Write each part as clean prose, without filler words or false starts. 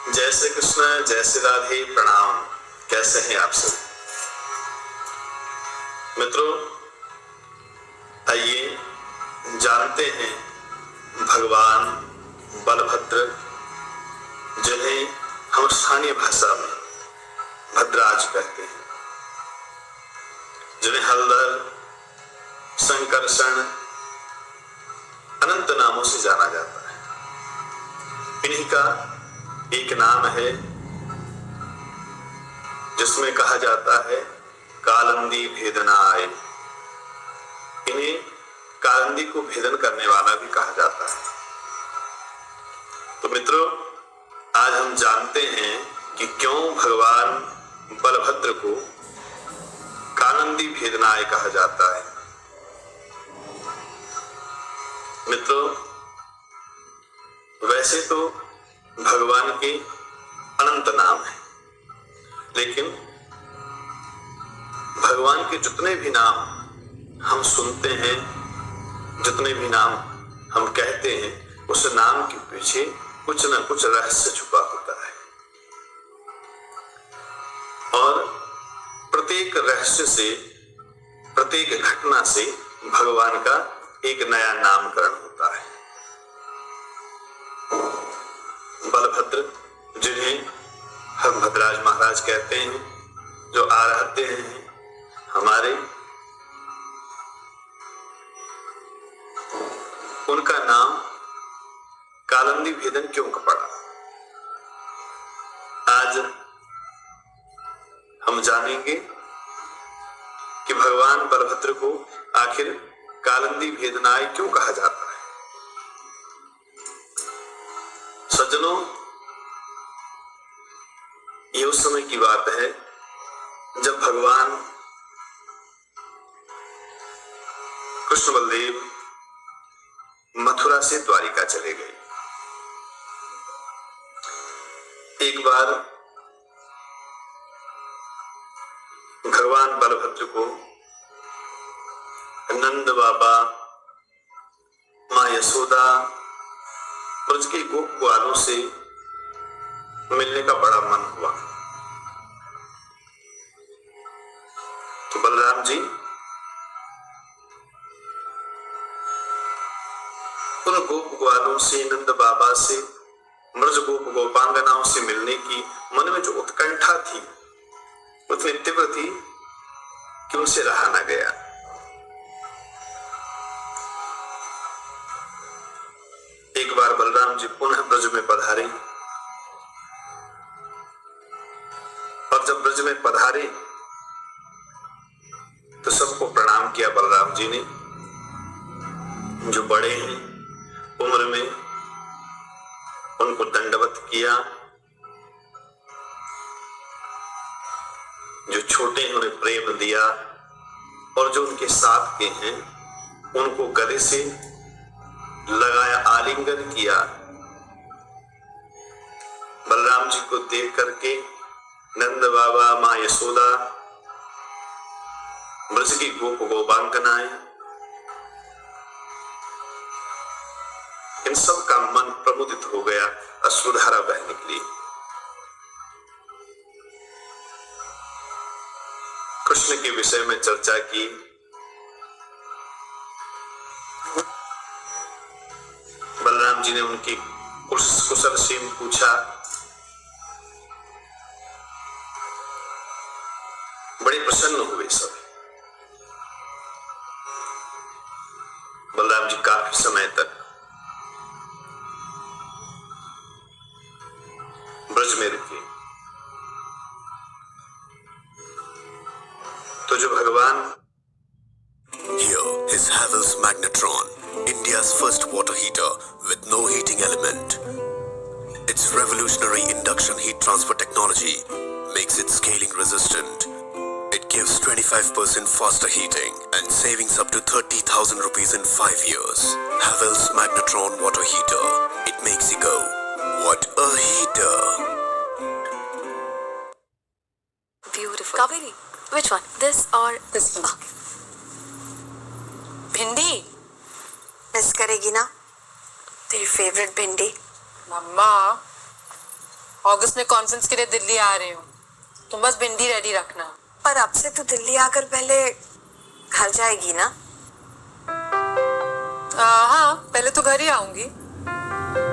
जय श्री कृष्ण, जय श्री राधे, प्रणाम। कैसे हैं आप सब मित्रों? आइए जानते हैं भगवान बलभद्र, जिन्हें हम स्थानीय भाषा में भद्राज कहते हैं, जिन्हें हलधर, संकर्षण, अनंत नामों से जाना जाता है। इन्हीं का एक नाम है जिसमें कहा जाता है कालंदी भेदनाय। इन्हें कालंदी को भेदन करने वाला भी कहा जाता है। तो मित्रों, आज हम जानते हैं कि क्यों भगवान बलभद्र को कालंदी भेदनाय कहा जाता है। मित्रों, वैसे तो भगवान के अनंत नाम हैं, लेकिन भगवान के जितने भी नाम हम सुनते हैं, जितने भी नाम हम कहते हैं, उस नाम के पीछे कुछ न कुछ रहस्य छुपा होता है। और प्रत्येक रहस्य से, प्रत्येक घटना से भगवान का एक नया नामकरण होता है। बलभद्र, जिन्हें हम भद्राज महाराज कहते हैं, जो आराध्य हैं हमारे, उनका नाम कालंदी भेदन क्यों का पड़ा, आज हम जानेंगे कि भगवान बलभद्र को आखिर कालंदी भेदनाय क्यों कहा जाता है। सज्जनों, ये उस समय की बात है जब भगवान कृष्ण बलदेव मथुरा से द्वारिका चले गए। एक बार भगवान बलभद्र को नंद बाबा, मां यशोदा, ब्रज के गोप ग्वालों से मिलने का बड़ा मन हुआ। तो बलराम जी उन गोप ग्वालों से, नंद बाबा से, ब्रज गोप गोपांगनाओं से मिलने की मन में जो उत्कंठा थी, उतनी तीव्र थी कि उनसे रहा न गया। एक बार बलराम जी पुनः ब्रज में पधारे, और जब ब्रज में पधारे तो सबको प्रणाम किया बलराम जी ने। जो बड़े हैं उम्र में, उनको दंडवत किया, जो छोटे हैं उन्हें प्रेम दिया, और जो उनके साथ के हैं उनको गले से लगाया, आलिंगन किया। बलराम जी को देख करके नंद बाबा, मां यशोदा, ब्रज की गोप गोपांगनाएं, इन सब का मन प्रमुदित हो गया, अश्रुधारा बह निकली। कृष्ण के विषय में चर्चा की। बलराम जी ने उनकी कुशल क्षेम पूछा। बड़े प्रसन्न हुए सब। बलराम जी काफी समय तक ब्रज में रुके। तो जो भगवान Here is Havells Magnetron, India's first water heater with no heating element. Its revolutionary induction heat transfer technology makes it scaling resistant. It gives 25% faster heating and savings up to 30,000 rupees in 5 years. Havells Magnetron water heater. It makes you go, what a heater! Beautiful. Kaveri, which one? This or this one? Okay. भिंडी miss करेगी ना तेरी favourite भिंडी? मम्मा अगस्त में conference के लिए दिल्ली आ रही हूँ, तुम बस भिंडी रेडी रखना। पर अब से तो दिल्ली आकर पहले घर जाएगी ना? हाँ, पहले तो घर ही आऊंगी।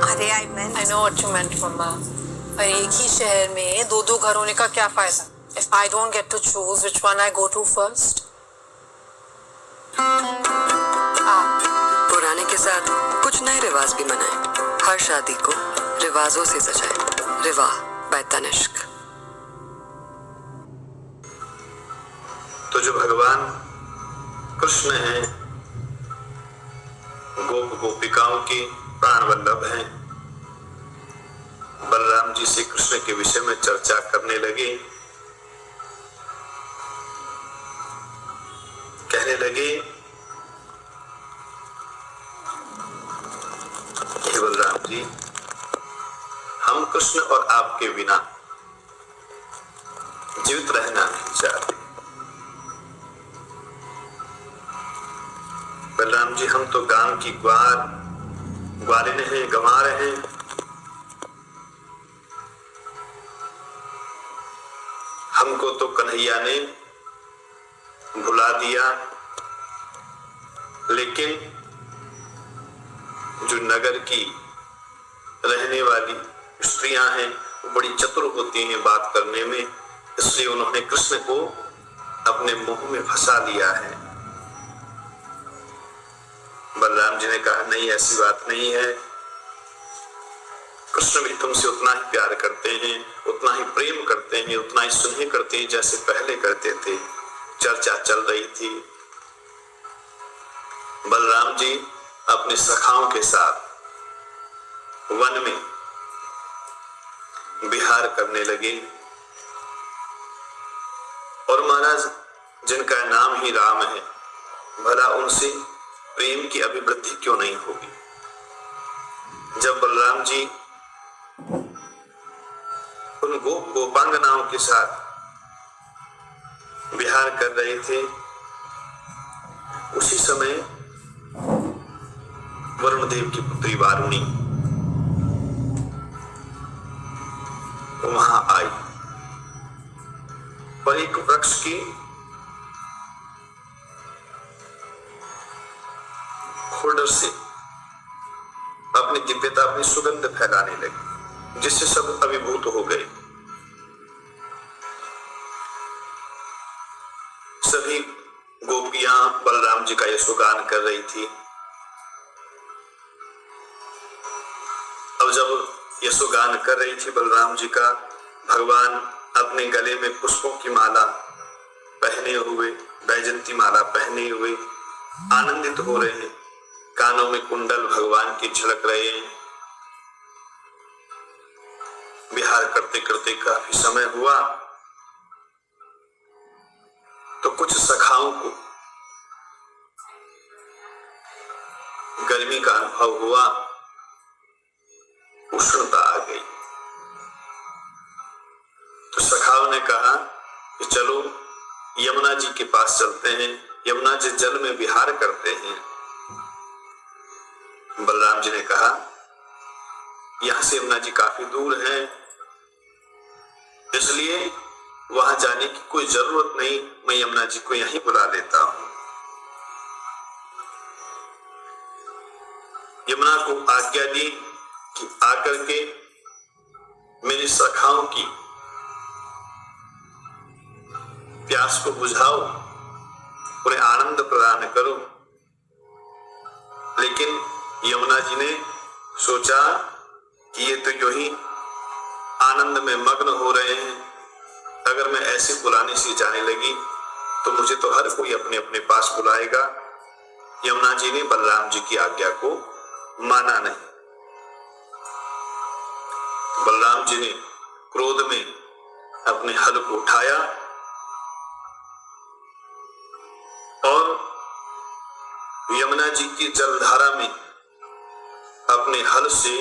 अरे I know what you meant मम्मा, पर एक ही शहर में दो दो घर होने का क्या फायदा? If I don't get to choose which one I go to first. पुराने के साथ कुछ नए रिवाज भी मनाएं। हर शादी को रिवाजों से सजाएं। रिवाह बाय तनिष्क। तो जो भगवान कृष्ण हैं, गोप गोपिकाओं के प्राण वल्लभ हैं, बलराम जी से कृष्ण के विषय में चर्चा करने लगे। कहने लगे, हे बलराम जी, हम कृष्ण और आपके बिना जीवित रहना नहीं चाहते। बलराम जी, हम तो गांव की ग्वालिन हैं, गंवार हैं। हमको तो कन्हैया ने भुला दिया, लेकिन जो नगर की रहने वाली स्त्रियां हैं वो बड़ी चतुर होती हैं बात करने में, इसलिए उन्होंने कृष्ण को अपने मुंह में फंसा लिया है। बलराम जी ने कहा, नहीं, ऐसी बात नहीं है। कृष्ण भी तुमसे उतना ही प्यार करते हैं, उतना ही प्रेम करते हैं, उतना ही स्नेह करते हैं जैसे पहले करते थे। चर्चा चल रही थी। बलराम जी अपने सखाओं के साथ वन में विहार करने लगे, और महाराज जिनका नाम ही राम है, भला उनसे प्रेम की अभिवृद्धि क्यों नहीं होगी? जब बलराम जी उन गोपांगनाओं के साथ विहार कर रहे थे, उसी समय वरुण देव की पुत्री वारुणी वहां आई और एक वृक्ष की होल्डर से अपनी दिव्यता, अपनी सुगंध फैलाने लगी, जिससे सब अभिभूत हो गए। सभी गोपियां बलराम जी का यशोगान कर रही थी। अब जब यशोगान कर रही थी बलराम जी का, भगवान अपने गले में पुष्पों की माला पहने हुए, बैजंती माला पहने हुए आनंदित हो रहे हैं। कानों में कुंडल भगवान की झलक रहे हैं। विहार करते करते काफी समय हुआ तो कुछ सखाओं को गर्मी का अनुभव हुआ, उष्णता आ गई। तो सखाओं ने कहा कि चलो यमुना जी के पास चलते हैं, यमुना जी जल में विहार करते हैं। बलराम जी ने कहा, यहां से यमुना जी काफी दूर है, इसलिए वहां जाने की कोई जरूरत नहीं, मैं यमुना जी को यहीं बुला लेता हूं। यमुना को आज्ञा दी कि आकर के मेरी सखाओं की प्यास को बुझाओ, उन्हें आनंद प्रदान करो। लेकिन यमुना जी ने सोचा कि ये तो यूं ही आनंद में मग्न हो रहे हैं, अगर मैं ऐसे बुलाने से जाने लगी तो मुझे तो हर कोई अपने अपने पास बुलाएगा। यमुना जी ने बलराम जी की आज्ञा को माना नहीं। बलराम जी ने क्रोध में अपने हल को उठाया और यमुना जी की जलधारा में अपने हल से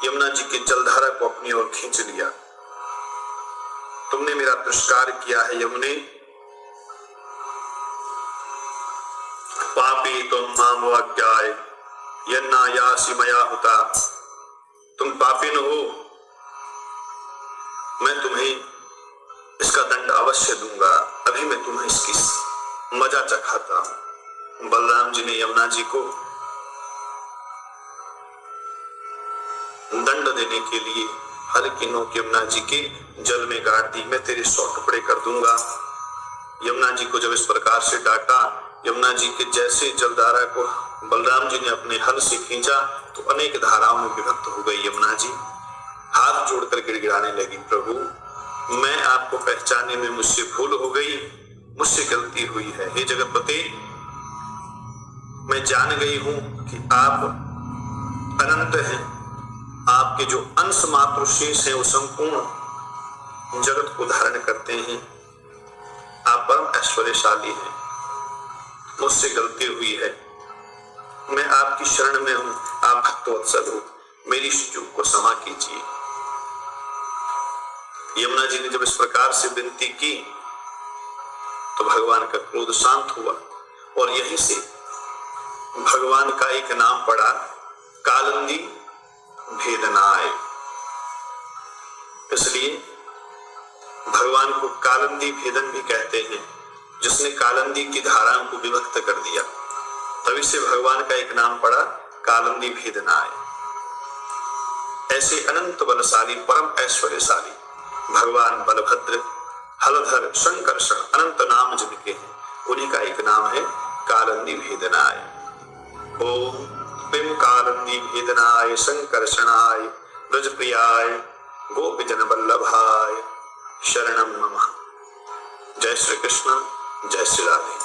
यमुना जी की जलधारा को अपनी ओर खींच लिया। तुमने मेरा तिरस्कार किया है यमुने, पापी तुम माम वाक्याय यन्ना यासी मया हुता। तुम पापिन हो, मैं तुम्हें इसका दंड अवश्य दूंगा। अभी मैं तुम्हें इसकी मजा चखाता हूं। बलराम जी ने यमुना जी को दंड देने के लिए हल्की नोक यमुना जी के जल में गाड़ दी। मैं तेरे 100 टुकड़े कर दूंगा। यमुना जी को जब इस प्रकार से डांटा, यमुना जी के जैसे जलधारा को बलराम जी ने अपने हल से खींचा तो अनेक धाराओं में विभक्त हो गई यमुना जी। हाथ जोड़कर गिड़गिड़ाने लगी, प्रभु मैं आपको पहचानने में मुझसे भूल हो गई, मुझसे गलती हुई है। हे जगतपते, मैं जान गई हूं कि आप अनंत हैं। आपके जो अंश मात्र शेष हैं वो संपूर्ण जगत को धारण करते हैं। आप परम ऐश्वर्यशाली हैं। मुझसे गलती हुई है, मैं आपकी शरण में हूं। आप भक्तवत्सल हो, मेरी इस चूक को क्षमा कीजिए। यमुना जी ने जब इस प्रकार से विनती की तो भगवान का क्रोध शांत हुआ और यहीं से भगवान का एक नाम पड़ा, कालिंदी भेदनाय। इसलिए भगवान को कालिंदी भेदन भी कहते हैं, जिसने कालिंदी की धाराओं को विभक्त कर दिया। तभी से भगवान का एक नाम पड़ा, कालिंदी भेदनाय। ऐसे अनंत बलशाली, परम ऐश्वर्यशाली भगवान बलभद्र, हलधर, संकर्षण, अनंत नाम जिनके हैं, उन्हीं का एक नाम है कालिंदी भेदनाय। ओम प्रेम कालिंदी भेदनाय संकर्षणाय ब्रजप्रियाय गोपीजन वल्लभाय शरणम मम। जय श्री कृष्ण, जय श्री राधे।